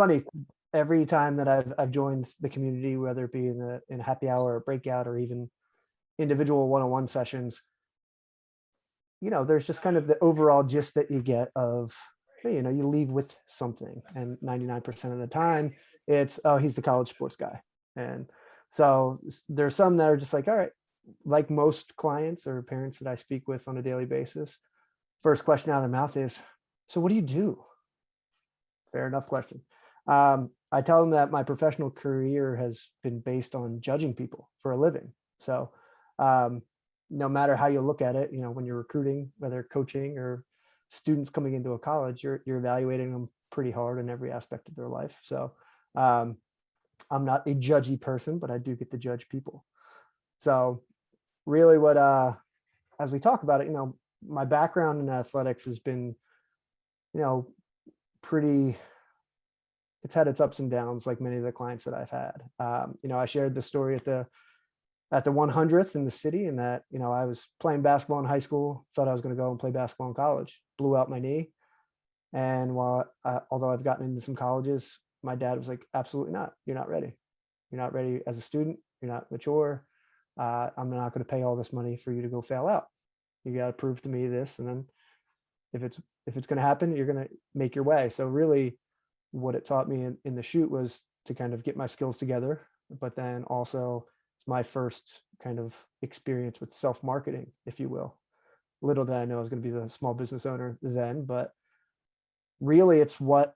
funny, every time that I've joined the community, whether it be in a happy hour or breakout or even individual one-on-one sessions, there's just kind of the overall gist that you get of, hey, you leave with something. And 99% of the time it's, oh, he's the college sports guy. And so there's some that are just like, all right, like most clients or parents that I speak with on a daily basis, first question out of their mouth is, so what do you do? Fair enough question. I tell them that my professional career has been based on judging people for a living. So no matter how you look at it, when you're recruiting, whether coaching or students coming into a college, you're evaluating them pretty hard in every aspect of their life. So I'm not a judgy person, but I do get to judge people. So really what, as we talk about it, my background in athletics has been, pretty, it's had its ups and downs like many of the clients that I've had. I shared the story at the 100th in the city, and that, I was playing basketball in high school, thought I was going to go and play basketball in college, blew out my knee. And although I've gotten into some colleges, my dad was like, absolutely not. You're not ready. You're not ready as a student. You're not mature. I'm not going to pay all this money for you to go fail out. You got to prove to me this. And then if it's going to happen, you're going to make your way. So really what it taught me in the shoot was to kind of get my skills together, but then also it's my first kind of experience with self-marketing, if you will. Little did I know I was going to be the small business owner then, but really it's what,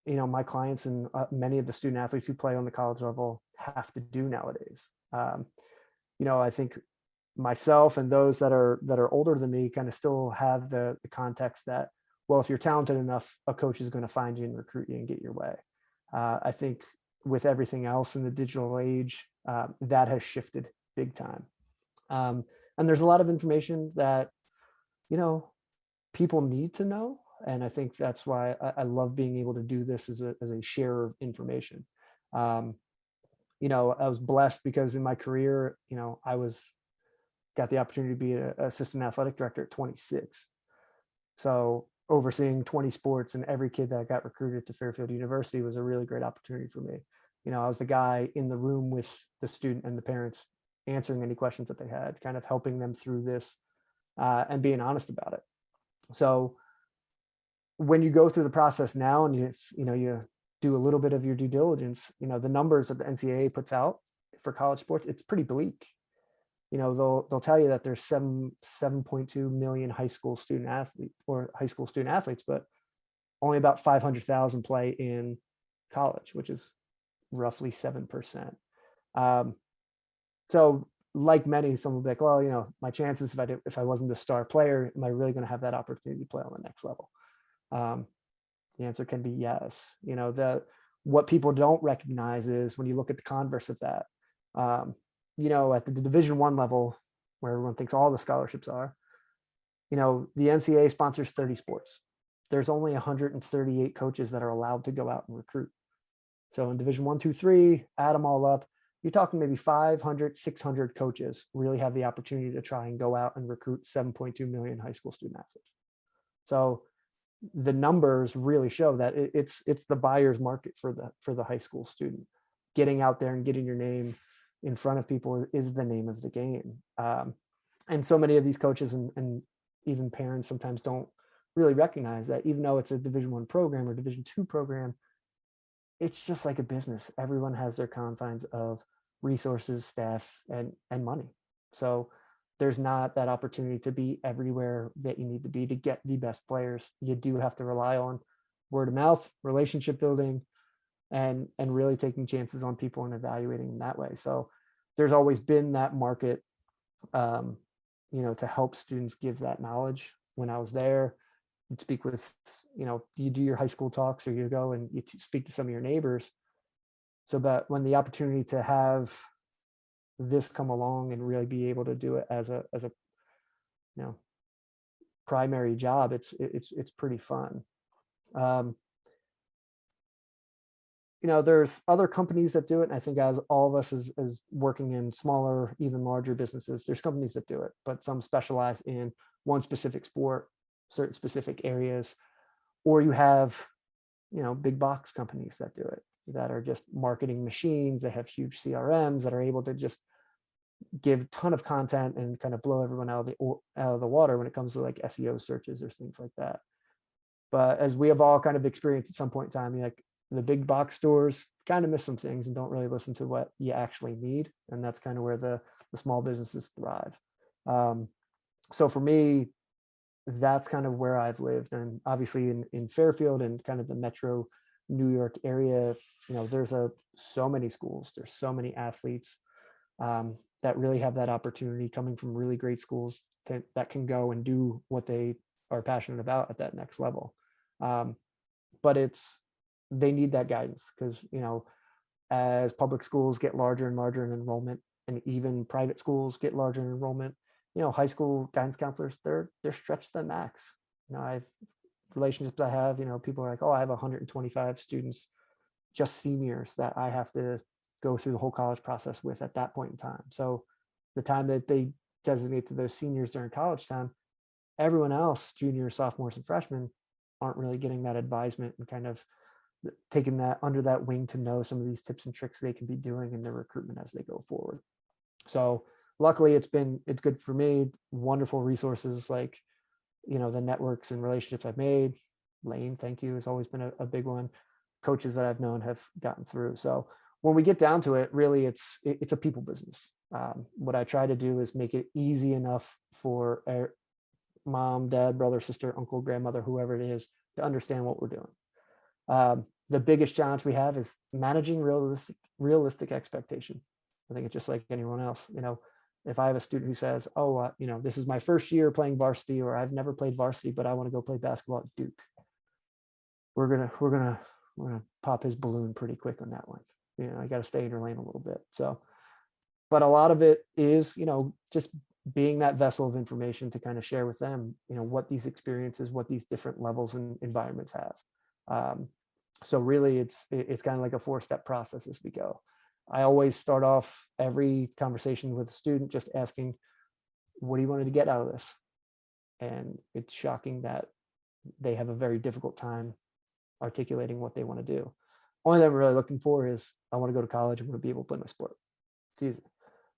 my clients and many of the student athletes who play on the college level have to do nowadays. I think myself and those that are older than me kind of still have the context that, well, if you're talented enough, a coach is going to find you and recruit you and get your way. I think with everything else in the digital age, that has shifted big time. And there's a lot of information that, people need to know. And I think that's why I love being able to do this as a share of information. I was blessed because in my career, I got the opportunity to be an assistant athletic director at 26. So overseeing 20 sports and every kid that got recruited to Fairfield University was a really great opportunity for me. I was the guy in the room with the student and the parents, answering any questions that they had, kind of helping them through this and being honest about it. So when you go through the process now and you do a little bit of your due diligence, the numbers that the NCAA puts out for college sports, it's pretty bleak. They'll tell you that there's 7.2 million high school student athletes, but only about 500,000 play in college, which is roughly 7%. So like many, some will be like, well, my chances if I wasn't a star player, am I really going to have that opportunity to play on the next level? The answer can be yes. What people don't recognize is when you look at the converse of that, at the Division I level, where everyone thinks all the scholarships are, the NCAA sponsors 30 sports. There's only 138 coaches that are allowed to go out and recruit. So in Division 1, 2, 3, add them all up, you're talking maybe 500, 600 coaches really have the opportunity to try and go out and recruit 7.2 million high school student athletes. So the numbers really show that it's the buyer's market for the high school student. Getting out there and getting your name in front of people is the name of the game. And so many of these coaches and even parents sometimes don't really recognize that, even though it's a Division I program or Division II program, it's just like a business. Everyone has their confines of resources, staff, and money. So there's not that opportunity to be everywhere that you need to be to get the best players. You do have to rely on word of mouth, relationship building, and really taking chances on people and evaluating them that way. So there's always been that market, to help students give that knowledge. When I was there, you'd speak with, you do your high school talks, or you go and you speak to some of your neighbors. So, but when the opportunity to have this come along and really be able to do it as a primary job, it's pretty fun. There's other companies that do it. And I think as all of us is working in smaller, even larger businesses, there's companies that do it, but some specialize in one specific sport, certain specific areas, or you have big box companies that do it, that are just marketing machines. They have huge CRMs that are able to just give a ton of content and kind of blow everyone out of the water when it comes to like SEO searches or things like that. But as we have all kind of experienced at some point in time, like the big box stores kind of miss some things and don't really listen to what you actually need. And that's kind of where the small businesses thrive. So for me, that's kind of where I've lived. And obviously in Fairfield and kind of the metro New York area, there's so many schools, there's so many athletes that really have that opportunity coming from really great schools that can go and do what they are passionate about at that next level. But they need that guidance, because, as public schools get larger and larger in enrollment, and even private schools get larger in enrollment, high school guidance counselors, they're stretched to the max. I've relationships I have, people are like, oh, I have 125 students, just seniors, that I have to go through the whole college process with at that point in time. So the time that they designate to those seniors during college time, everyone else, juniors, sophomores, and freshmen, aren't really getting that advisement and kind of taking that under that wing to know some of these tips and tricks they can be doing in their recruitment as they go forward. So luckily it's good for me. Wonderful resources like, the networks and relationships I've made. Lane, thank you, has always been a big one. Coaches that I've known have gotten through. So when we get down to it, really it's a people business. What I try to do is make it easy enough for mom, dad, brother, sister, uncle, grandmother, whoever it is, to understand what we're doing. The biggest challenge we have is managing realistic expectation. I think it's just like anyone else. If I have a student who says, oh, this is my first year playing varsity, or I've never played varsity, but I want to go play basketball at Duke, we're gonna pop his balloon pretty quick on that one. I got to stay in your lane a little bit. So, but a lot of it is, just being that vessel of information to kind of share with them, what these experiences, what these different levels and environments have. So really it's kind of like a 4-step process as we go. I always start off every conversation with a student just asking, what do you want to get out of this? And it's shocking that they have a very difficult time articulating what they want to do. Only thing I'm really looking for is, I want to go to college, I want to be able to play my sport. It's easy.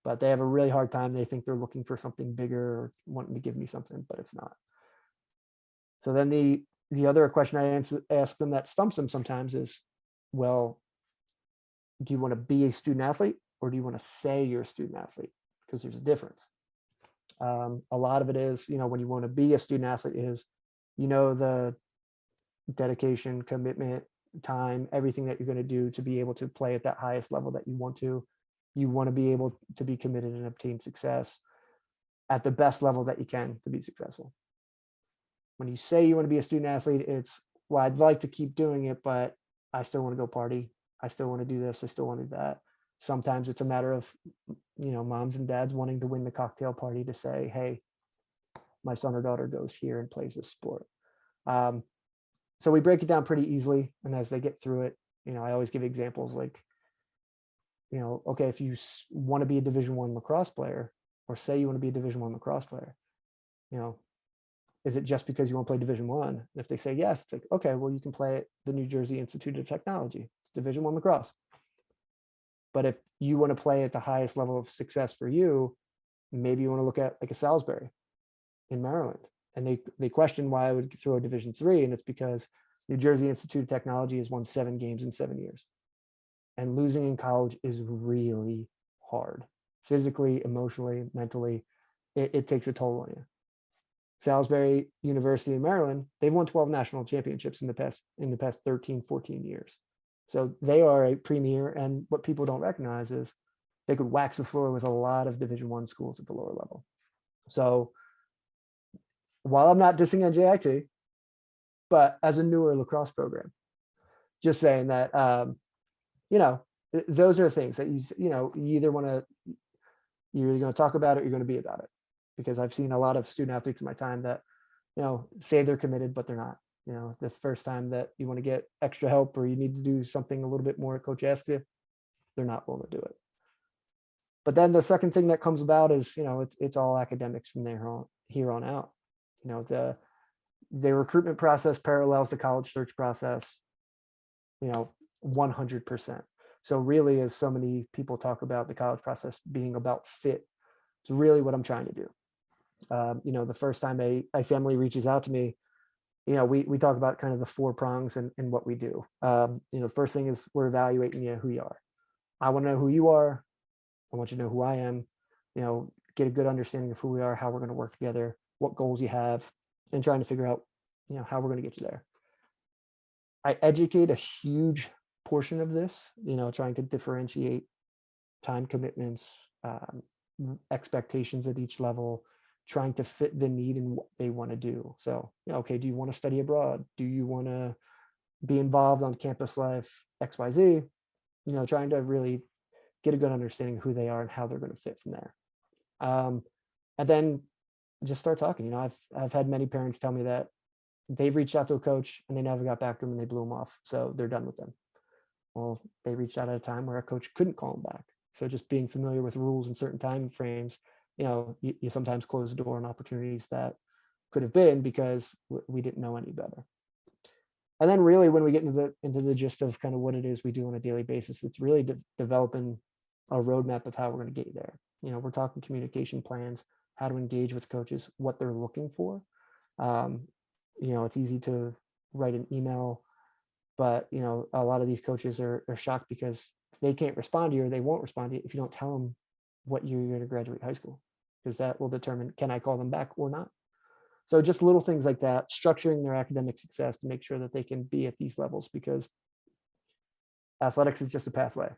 But they have a really hard time. They think they're looking for something bigger or wanting to give me something, but it's not. So then the other question I ask them that stumps them sometimes is, well, do you want to be a student athlete, or do you want to say you're a student athlete? Because there's a difference. A lot of it is, when you want to be a student athlete is, the dedication, commitment, time, everything that you're going to do to be able to play at that highest level that you want to. You want to be able to be committed and obtain success at the best level that you can to be successful. When you say you want to be a student athlete, it's, well, I'd like to keep doing it, but I still want to go party. I still want to do this. I still want to do that. Sometimes it's a matter of, moms and dads wanting to win the cocktail party to say, hey, my son or daughter goes here and plays this sport. So we break it down pretty easily. And as they get through it, I always give examples like, okay, if you want to be a Division I lacrosse player, or say you want to be a Division I lacrosse player, is it just because you want to play Division I? And if they say yes, it's like, okay, well, you can play at the New Jersey Institute of Technology, Division I lacrosse. But if you want to play at the highest level of success for you, maybe you want to look at like a Salisbury in Maryland. And they question why I would throw a Division III, and it's because New Jersey Institute of Technology has won 7 games in 7 years. And losing in college is really hard, physically, emotionally, mentally. It takes a toll on you. Salisbury University in Maryland, they've won 12 national championships in the past 13, 14 years. So they are a premier, and what people don't recognize is they could wax the floor with a lot of Division I schools at the lower level. So while I'm not dissing NJIT, but as a newer lacrosse program, just saying that, those are things that you either want to, you're going to talk about it, or you're going to be about it. Because I've seen a lot of student athletes in my time that, say they're committed, but they're not. The first time that you want to get extra help, or you need to do something a little bit more, coach asks you, they're not willing to do it. But then the second thing that comes about is, it's all academics from here on out. The recruitment process parallels the college search process. 100%. So really, as so many people talk about the college process being about fit, it's really what I'm trying to do. The first time a family reaches out to me, we talk about kind of the 4 prongs and what we do. The first thing is we're evaluating who you are. I want to know who you are. I want you to know who I am, get a good understanding of who we are, how we're going to work together, what goals you have, and trying to figure out, how we're going to get you there. I educate a huge portion of this, trying to differentiate time commitments, expectations at each level, trying to fit the need in what they want to do. So, okay, do you want to study abroad? Do you want to be involved on campus life, XYZ? Trying to really get a good understanding of who they are and how they're going to fit from there. And then just start talking. I've had many parents tell me that they've reached out to a coach and they never got back to them and they blew them off. So they're done with them. Well, they reached out at a time where a coach couldn't call them back. So just being familiar with rules and certain time frames, you sometimes close the door on opportunities that could have been because we didn't know any better. And then really when we get into the gist of kind of what it is we do on a daily basis, it's really developing a roadmap of how we're going to get you there. We're talking communication plans, how to engage with coaches, what they're looking for. It's easy to write an email, but a lot of these coaches are shocked because they can't respond to you or they won't respond to you if you don't tell them what year you're going to graduate high school, because that will determine, can I call them back or not? So just little things like that, structuring their academic success to make sure that they can be at these levels, because athletics is just a pathway.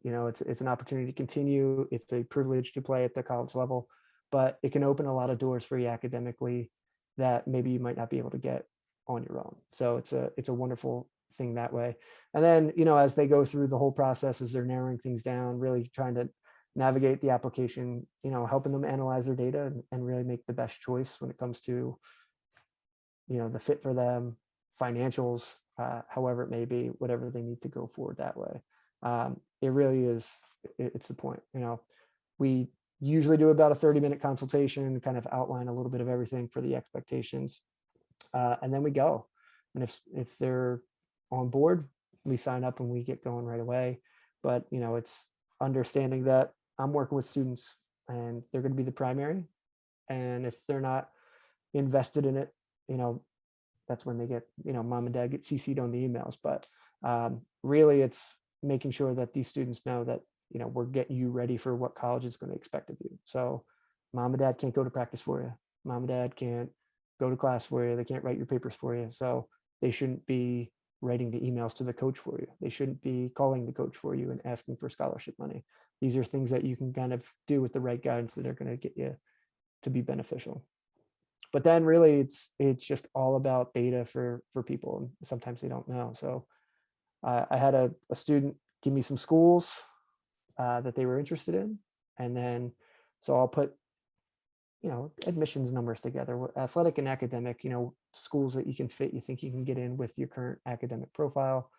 It's an opportunity to continue. It's a privilege to play at the college level, but it can open a lot of doors for you academically that maybe you might not be able to get on your own. So it's a wonderful thing that way. And then, as they go through the whole process, as they're narrowing things down, really trying to navigate the application, helping them analyze their data and really make the best choice when it comes to, the fit for them, financials, however it may be, whatever they need to go forward that way. It really is, it's the point. We usually do about a 30-minute consultation, kind of outline a little bit of everything for the expectations. And then we go. And if they're on board, we sign up and we get going right away. But, it's understanding that I'm working with students and they're going to be the primary. And if they're not invested in it, that's when they get, mom and dad get CC'd on the emails. But really, it's making sure that these students know that, we're getting you ready for what college is going to expect of you. So mom and dad can't go to practice for you. Mom and dad can't go to class for you. They can't write your papers for you. So they shouldn't be writing the emails to the coach for you. They shouldn't be calling the coach for you and asking for scholarship money. These are things that you can kind of do with the right guidance that are going to get you to be beneficial. But then really it's just all about data for people. And sometimes they don't know. So I had a student give me some schools that they were interested in. And then, so I'll put, admissions numbers together, athletic and academic, schools that you can fit, you think you can get in with your current academic profile.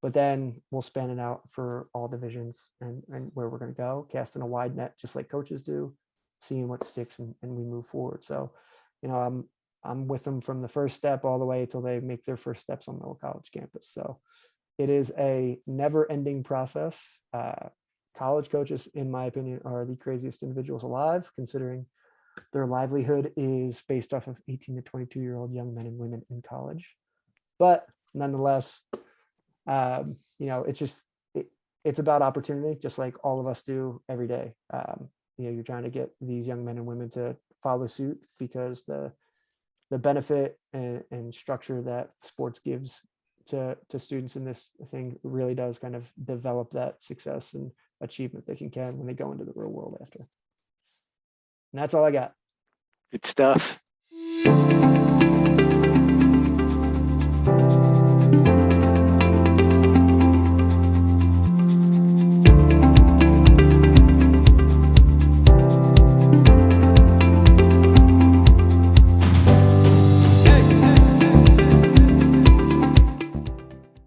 But then we'll span it out for all divisions and where we're going to go, casting a wide net, just like coaches do, seeing what sticks and we move forward. So, I'm with them from the first step all the way till they make their first steps on the college campus. So it is a never ending process. College coaches, in my opinion, are the craziest individuals alive, considering their livelihood is based off of 18 to 22-year-old young men and women in college. But nonetheless, it's about opportunity, just like all of us do every day. You're trying to get these young men and women to follow suit because the benefit and structure that sports gives to students in this thing really does kind of develop that success and achievement they can when they go into the real world after. And that's all I got. Good stuff.